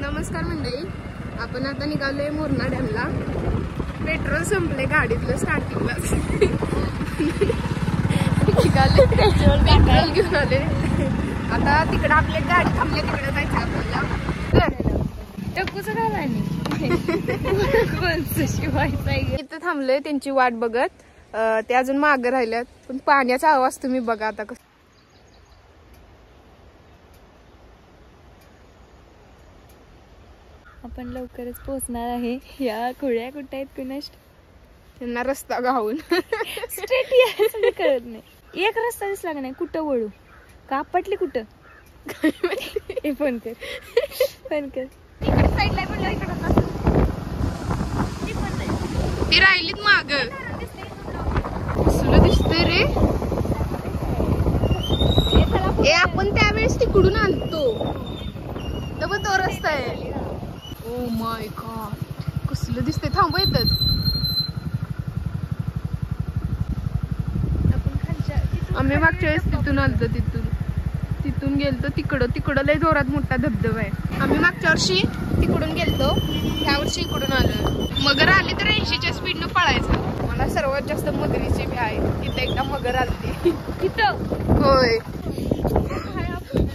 नमस्कार मंडळी, आपण आता निघालोय मोरणा डॅमला. पेट्रोल संपले गाडीतलं स्टार्टिंगला. निघाले पेट्रोल घेऊन आले. आता तिकडे आपली गाडी थांबली, तिकडे जायचं आपल्याला. टक्कूच घाला इथं थांबलोय त्यांची वाट बघत. ते अजून मागे राहिल्यात, पण पाण्याचा आवाज तुम्ही बघा आता कसं. आपण लवकरच पोहोचणार आहे. या खुळ्या कुठे आहेत कुणास, त्यांना रस्ता गावून स्ट्रेट यायचं कळत नाही. एक रस्ता दिसला का नाही, कुठं वळू का पटली कुठं. फोन कर फोन कर. इकडे साईडला म्हणलं इकडे ती राहिलीत माग. तुला दिसतंय रे. ए आपण त्यावेळेस तिकडून आणतो तर तो रस्ता आहे. ओ माय गॉड, कसलं दिसतंय. थांबा येतात. आम्ही मागच्या वेळेस तिथून आलतो, तिथून गेलतो तिकडं लय जोरात मोठा धबधबा आहे. आम्ही मागच्या वर्षी तिकडून गेलतो, ह्या वर्षी इकडून आलो. मगर आली तर 80च्या स्पीडनं पळायचं. मला सर्वात जास्त मगरीची भीती आहे. तिथे एकदा मगर आलती तिथं. होय,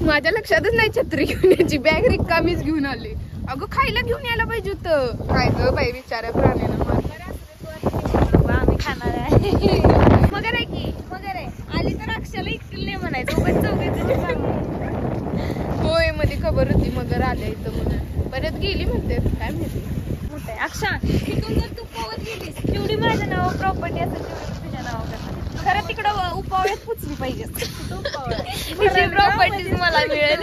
माझ्या लक्षातच नाही छत्री घेऊन यायची. बॅग रिकामीच घेऊन आली. अगं खायला घेऊन यायला पाहिजे होतं. काय ग बाई, बिचाऱ्या प्राण्याला आम्ही खाणार आहे. मगर आहे की मगर आहे. आली तर अक्षाला इकडे नाही म्हणायचं. होय, मध्ये खबर होती मगर आल्या इथं म्हणून. परत गेली म्हणते, काय माहिती. मोठं अक्षा, तिथून जर तू पोहत गेलीस तेवढी माझ्या नावावर प्रॉपर्टी असेल तेवढी तुझ्या नावावर करणार. खरं तिकडं उपावळ्यात पुचली पाहिजे. तिची प्रॉपर्टी मला मिळेल.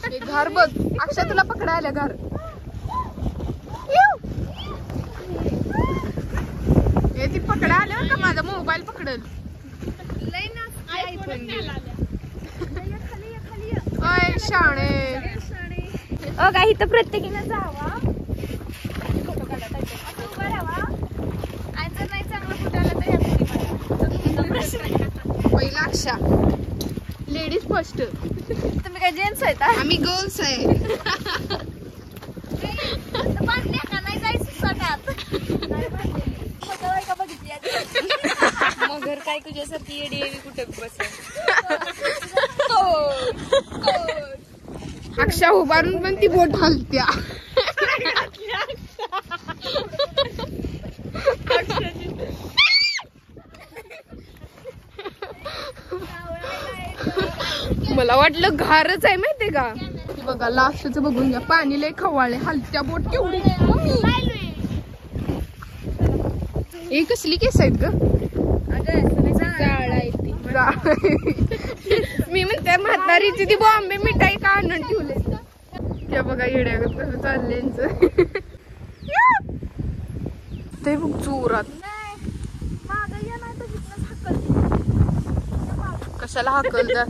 घर बघ अक्षा, तुला पकडायला घर. हे ती पकडा आल्यावर का माझा मोबाईल पकडल. शाणे काही तर प्रत्येकीनं जावा, फोटो काढा, उभा राहावा. आणि जर नाही चांगला फोटो आला तर पहिला अक्षा. Ladies first. तुम्ही काय जेंट्स आहेत? आम्ही गर्ल्स आहे. नाही जायचं सगळ्यात. मगर काय तुझ्यासारखी येडी कुठे बस. अक्षा उभारून पण ती बोट हलत्या. मला वाटलं घारच आहे माहितीये का. बघा लास्टच बघून घ्या, पाणी लय खवाळे. हलत्या बोट केवढी. ही कसली केस आहेत ग. मी म्हणते म्हातारीची ती बॉम्बे मिठाई का आणून ठेवले. त्या बघा येड्यागत कसं चाललंय. ते बघ जोरात. कशाला हाकल जा.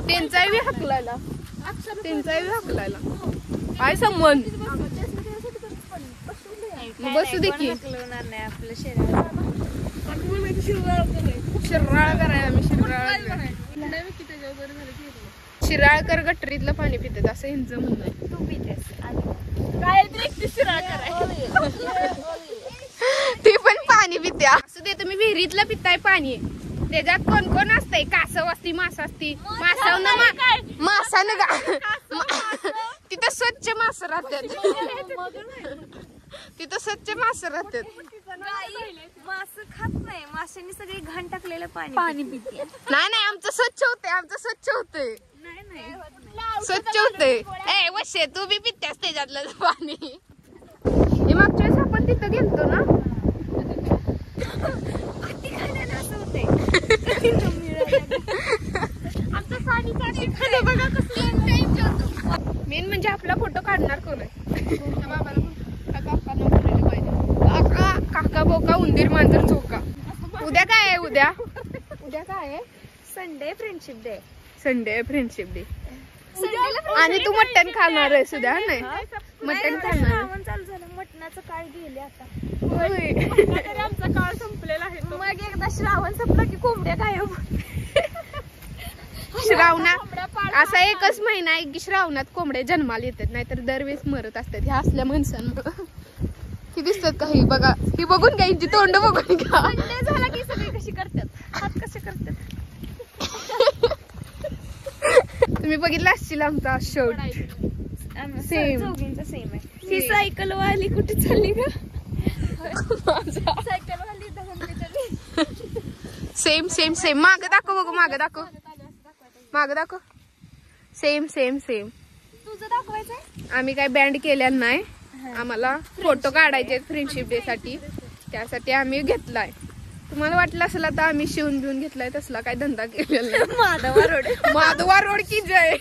त्यांचाही हाकलायला, काय संबंध. बसू दे की. आपलं शरीर शिराळ करायला. आम्ही शिराळकर गटरीतलं पाणी पितात असं ह्यांचं म्हणणं आहे. तू पितेस काय शिराळ करायला. ते पण पाणी पित्या. असं दे, तुम्ही विहिरीतलं पिताय पाणी. त्याच्यात कोण कोण असतंय. कासव असती, मासा असती. मासा न का तिथं स्वच्छ मास राहतात. तिथं स्वच्छ मास राहतात. मास खात नाही. माशांनी सगळे घाण टाकलेलं पाणी पिते. नाही आमचं स्वच्छ होतंय. स्वच्छ होतंय. ए वशे, तू बी पित्यास त्याच्यातलं पाणी. हे मागच्या वेळेस आपण तिथं गेलतो ना. मेन म्हणजे आपला फोटो काढणार कोण आहे. काका बोका उंदीर मांजर चोका. उद्या काय आहे. उद्या काय आहे. Sunday friendship day. आणि तू मटण खाणार आहेस उद्या. नाही मटण खाणार. श्रावण चालू झालं, मटणाचं काळ गेले आता. आमचा काळ संपलेला आहे. मग एकदा श्रावण संपला की कोंबड्या गायब. श्रावणात असा एकच महिना आहे की श्रावणात कोंबड्या जन्माला येतात, नाहीतर दरवेळेस मरत असतात ह्या असल्या माणसांमुळे. ही दिसतात का? ही बघा, ही बघून घ्या, हिची तोंड बघून घ्या. झाला की सगळे कशी करतात, हात कसे करतात. तुम्ही बघितला असतील आमचा शर्ट सेम. चौघींचा सेम आहे. ही सायकल वाली कुठे चालली का? सायकल वाली सेम सेम सेम. माग दाखव बघू, माग दाखव, माग दाखव. Same same same. तुझं दाखवायचंय? आम्ही काय बँड केलेला नाही, आम्हाला फोटो काढायचे फ्रेंडशिप डे साठी, त्यासाठी आम्ही घेतलाय. तुम्हाला वाटलं असेल आता आम्ही शिवून बिवून घेतलाय, तसला काय धंदा केलेला नाही. माधवा रोड, माधवा रोड की जय.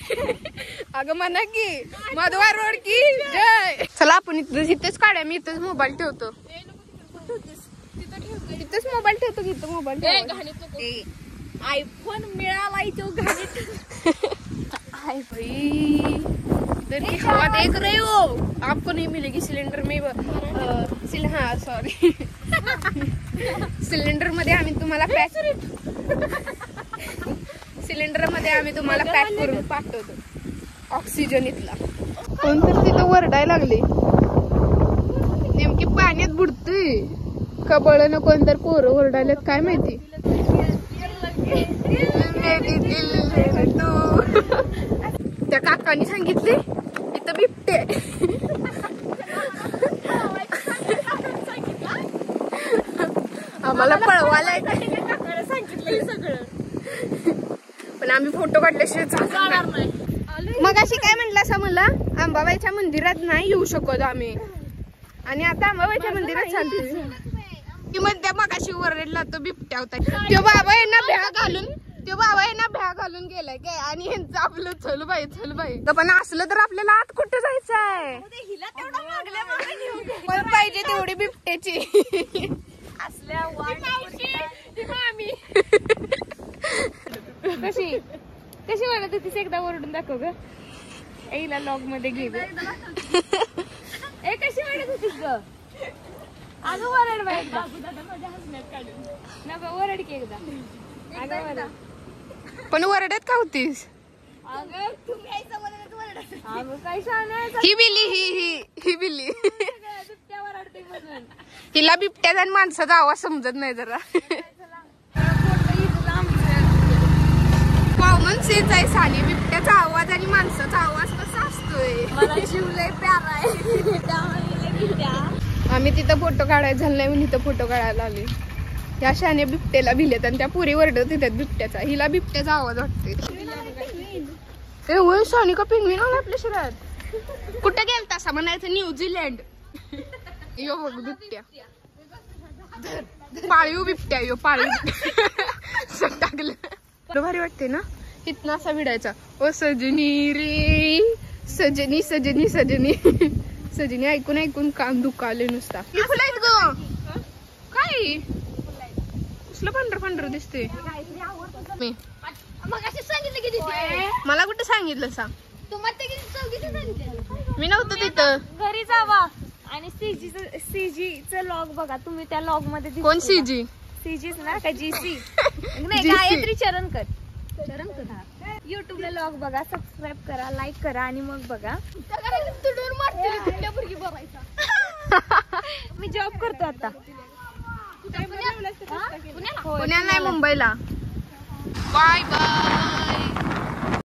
अगं म्हणा की माधवा रोड की जय. चला आपण इथेच काढूया, मी इथेच मोबाईल ठेवतो. इथेच मोबाईल ठेवतो, इथं मोबाईल आयफोन मिळाला तो घालीत. हाय भाई, इधर की हवा देख रहे हो, आपको नहीं मिलेगी सिलेंडर में. हाँ सॉरी, सिलेंडर मध्ये आम्ही तुम्हाला पॅक, सिलेंडर मध्ये आम्ही तुम्हाला पॅक करून पाठवतो ऑक्सिजन इथला. कोणतरी तिथं वरडायला लागले, नेमकी पाण्यात बुडतोय का बळनं कोणतरी पोरं ओरडायला काय माहिती. त्या काकांनी सांगितले इथं बिबटे. आम्हाला पळवायला सांगितलं सगळं, पण आम्ही फोटो काढल्याशिवाय जाणार नाही. मग अशी काय म्हटलं असं, मला अंबाबाईच्या मंदिरात नाही येऊ शकत आम्ही, आणि आता अंबाबाईच्या मंदिरात चालतोय. की म्हणत्या मग अशी ओरडला तो बिबट्या होता. तो बाबा यांना भ्या घालून, तो बाबा यांना भ्या घालून गेलाय काय, आणि यांचं आपलं चल बाई चल बाई. पण असलं तर आपल्याला आत कुठं जायचंय, पण पाहिजे तेवढी बिबट्याची असल्या कशी कशी म्हणत होतीस, एकदा ओरडून दाखव ग. एला लॉग मध्ये घे ग. ए कशी म्हणत होतीस ग? अगं ओरड बाई एकदा. नका ओरड की एकदा. अगं ओरड. पण वरडत का होतीस? अगं तुम्ही यायचं म्हणत ओरडत. अगं काय सांगायचं. ही बिल्ली, ही बिल्ली बिबट्या ओरडते म्हणून. हिला बिबट्याचा आणि माणसाचा आवाज समजत नाही जरा. कॉमन सेन्स आहे साली, बिबट्याचा आवाज आणि माणसाचा आवाज कसा असतोय. मला जीव लय प्यारा आहे त्यामुळे. आम्ही तिथं फोटो काढायला झालं नाही म्हणून इथं फोटो काढायला आले. या शाने बिबट्याला भिलेत आणि त्या पुरी वरडत येतात बिबट्याचा. हिला बिबट्याचा आवाज वाटतोय. ए शानी का पेंग्विन आला आपल्या शहरात. कुठं गेलता असा म्हणायचं, न्यूझीलंड. यो बघ बिबट्या, पाळीव बिबट्या, यो पाळीव टाकलं. भारी वाटते ना, इथनं असा विडायचा. ओ सजनी रे सजनी सजनी सजनी सजनी. ऐकून ऐकून कान दुखाले नुसता. फुलं आहेत ग काय, कसलं पांढर पांढर दिसते. मी मग अशी सांगितलं की तिथे. मला कुठं सांगितलं सांग, मी नव्हतं तिथं. घरी जावा आणि सीजीचं लॉग बघा तुम्ही. त्या लॉग मध्ये कोण सीजी? सीजीच ना का जीसी नाही, गायत्री चरणकर. युट्यूबला लॉग बघा, सबस्क्राईब करा, लाईक करा आणि मग बघा. मी जॉब करतो आता पुण्याला नाही, मुंबईला. Bye bye.